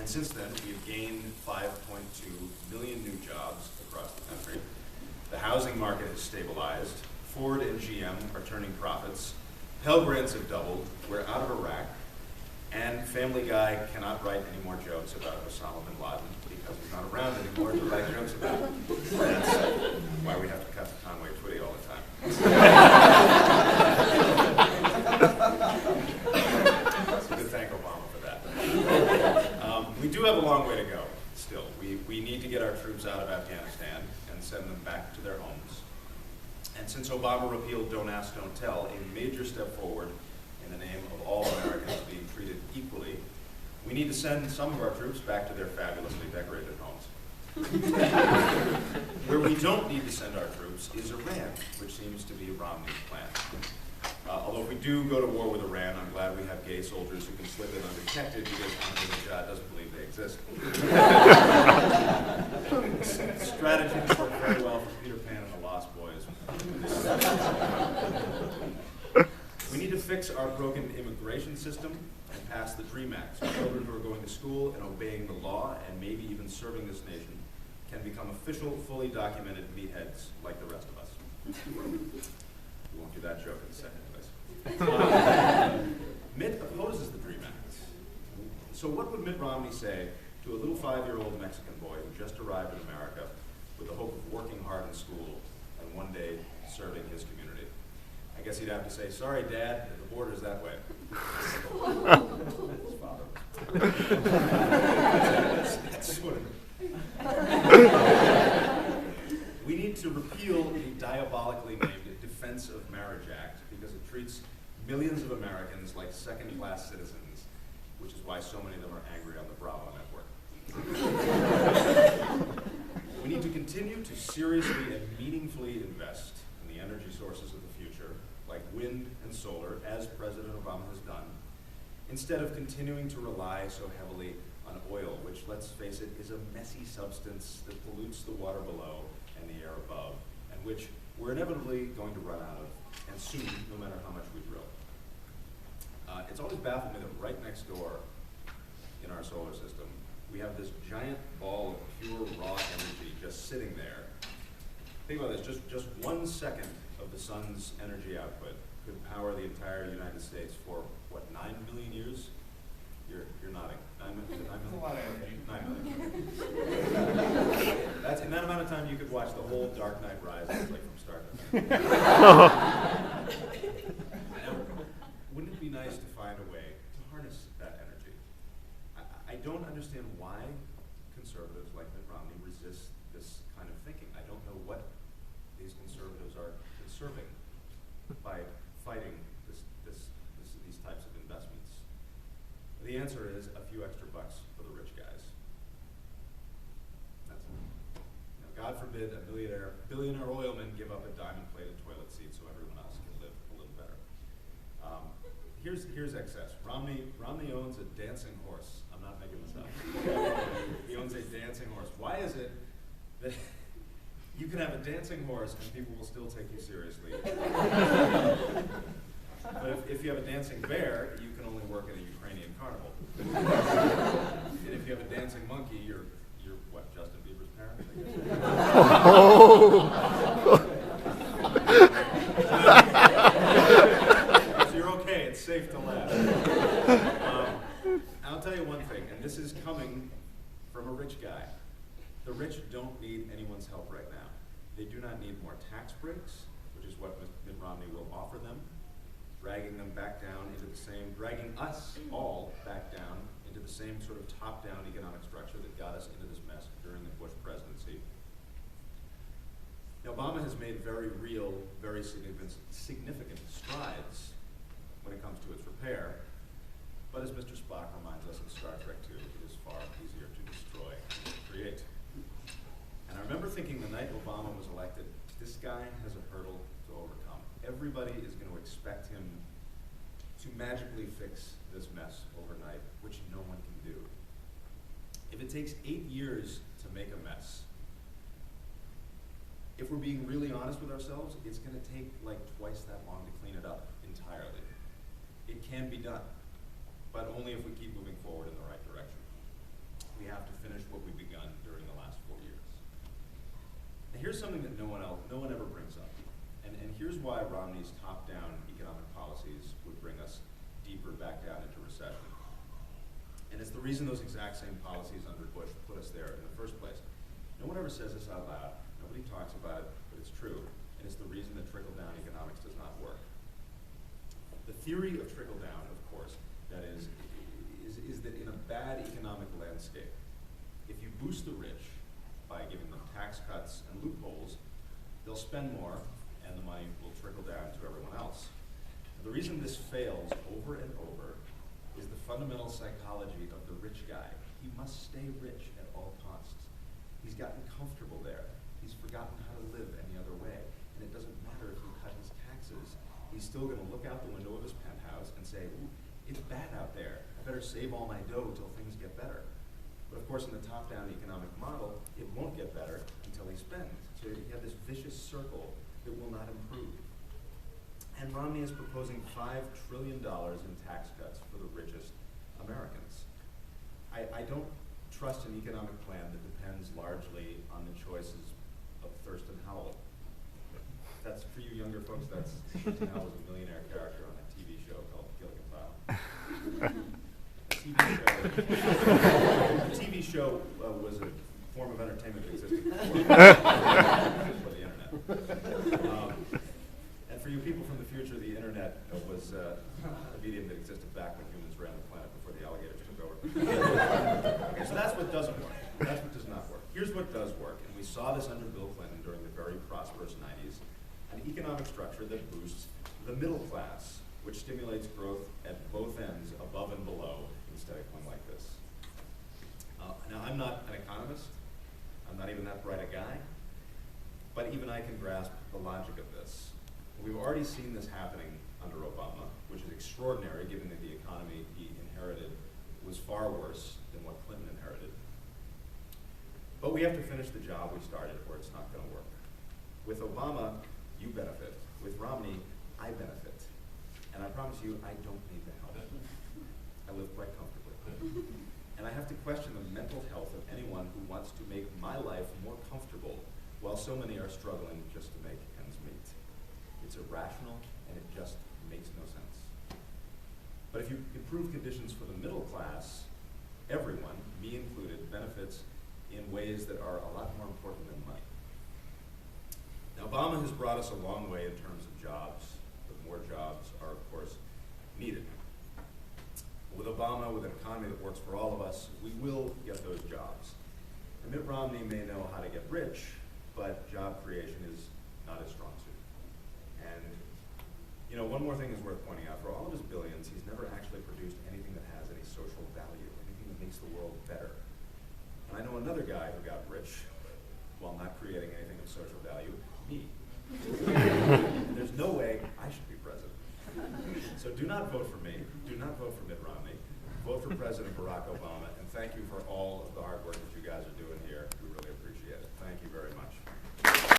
And since then, we've gained 5.2 million new jobs across the country. The housing market has stabilized. Ford and GM are turning profits. Pell Grants have doubled. We're out of Iraq. And Family Guy cannot write any more jokes about Osama bin Laden because he's not around anymore to write jokes about him. That's why we have to cut to Conway Twitty all the time. So we could thank Obama for that. We do have a long way to go still. We need to get our troops out of Afghanistan and send them back to their homes. And since Obama repealed Don't Ask, Don't Tell, a major step forward in the name of all Americans being treated equally, we need to send some of our troops back to their fabulously decorated homes. Where we don't need to send our troops is Iran, which seems to be Romney's plan. Although if we do go to war with Iran, I'm glad we have gay soldiers who can slip in undetected because Ahmadinejad doesn't believe they exist. Strategies work very well for Peter Pan and the Lost Boys. We need to fix our broken immigration system and pass the DREAM Act so children who are going to school and obeying the law and maybe even serving this nation can become official, fully documented meatheads like the rest of us. We won't do that joke in a second, please. Mitt opposes the DREAM Act. So what would Mitt Romney say to a little 5-year-old Mexican boy who just arrived in America with the hope of working hard in school and one day serving his community? I guess he'd have to say, "Sorry, Dad, the border's that way." His father. That's sort of. We need to repeal the diabolically named Defense of Marriage Act because it treats millions of Americans like second-class citizens, which is why so many of them are angry on the Bravo network. We need to continue to seriously and meaningfully invest in the energy sources of the future, like wind and solar, as President Obama has done, instead of continuing to rely so heavily on oil, which, let's face it, is a messy substance that pollutes the water below and the air above, and which we're inevitably going to run out of, and soon, no matter how much we drill. It's always baffled me that right next door in our solar system, we have this giant ball of pure raw energy just sitting there. Think about this, just 1 second of the sun's energy output could power the entire United States for, what, 9 million years? You're nodding. 9 million? That's a lot of energy. 9 million. That's in that amount of time you could watch the whole Dark Knight Rises, like from start to finish. Wouldn't it be nice to find a way to harness that energy? I don't understand why conservatives like Mitt Romney resist this kind of thinking. I don't know what these conservatives are conserving by fighting these types of investments. The answer is a few extra bucks for the rich guys. That's it. Now, God forbid a billionaire oilman give up a diamond-plated toilet seat so everyone else can live a little better. Here's excess. Romney owns a dancing horse. I'm not making this up. He owns a dancing horse. Why is it that you can have a dancing horse and people will still take you seriously? But if you have a dancing bear, you can only work at a Ukrainian carnival. And if you have a dancing monkey, you're what, Justin Bieber's parent, I guess? So you're okay, it's safe to laugh. I'll tell you one thing, and this is coming from a rich guy. The rich don't need anyone's help right now. They do not need more tax breaks, which is what Mitt Romney will offer them, dragging us all back down into the same sort of top-down economic structure that got us into this mess during the Bush presidency. Now, Obama has made very real, very significant strides when it comes to its repair, but as Mr. Spock reminds us in Star Trek II, it is far easier to destroy than to create. And I remember thinking the night Obama was elected, this guy has a hurdle to overcome. Everybody is going to expect him to magically fix this mess overnight, which no one can do. If it takes 8 years to make a mess, if we're being really honest with ourselves, it's going to take like twice that long to clean it up entirely. It can be done, but only if we keep moving forward in the right direction. here's something that no one ever brings up. And here's why Romney's top-down economic policies would bring us deeper back down into recession. And it's the reason those exact same policies under Bush put us there in the first place. No one ever says this out loud. Nobody talks about it, but it's true. And it's the reason that trickle-down economics does not work. The theory of trickle-down, of course, that is that in a bad economic landscape, if you boost the rich by giving them tax cuts and loopholes, they'll spend more, and the money will trickle down to everyone else. The reason this fails over and over is the fundamental psychology of the rich guy. He must stay rich at all costs. He's gotten comfortable there. He's forgotten how to live any other way. And it doesn't matter if you cut his taxes. He's still going to look out the window of his penthouse and say, ooh, it's bad out there. I better save all my dough till things get better. But of course, in the top-down economic model, it won't get better until he spends. So you have this vicious circle that will not improve. And Romney is proposing $5 trillion in tax cuts for the richest Americans. I don't trust an economic plan that depends largely on the choices of Thurston Howell. That's, for you younger folks, that's Thurston Howell was a millionaire character on a TV show called Gilligan File. The TV show was a form of entertainment that existed before the internet. And for you people from the future, the internet was a medium that existed back when humans ran the planet before the alligators took over. Okay, so that's what doesn't work. That's what does not work. Here's what does work, and we saw this under Bill Clinton during the very prosperous 90s, an economic structure that boosts the middle class, which stimulates growth at both ends, above and below, instead of going like this. Now, I'm not an economist. I'm not even that bright a guy. But even I can grasp the logic of this. We've already seen this happening under Obama, which is extraordinary given that the economy he inherited was far worse than what Clinton inherited. But we have to finish the job we started or it's not going to work. With Obama, you benefit. With Romney, I benefit. And I promise you, I don't need the help. I live quite comfortably. And I have to question the mental health of anyone who wants to make my life more comfortable while so many are struggling just to make ends meet. It's irrational and it just makes no sense. But if you improve conditions for the middle class, everyone, me included, benefits in ways that are a lot more important than money. Now, Obama has brought us a long way in terms of jobs, but more jobs are, of course, needed. With Obama, with an economy that works for all of us, we will get those jobs. And Mitt Romney may know how to get rich, but job creation is not his strong suit. And, you know, one more thing is worth pointing out. For all of his billions, he's never actually produced anything that has any social value, anything that makes the world better. And I know another guy who got rich while not creating anything of social value, me. And there's no way I should be president. So do not vote for me. Do not vote for Mitt Romney. Vote for President Barack Obama. And thank you for all of the hard work that you guys are doing here. We really appreciate it. Thank you very much.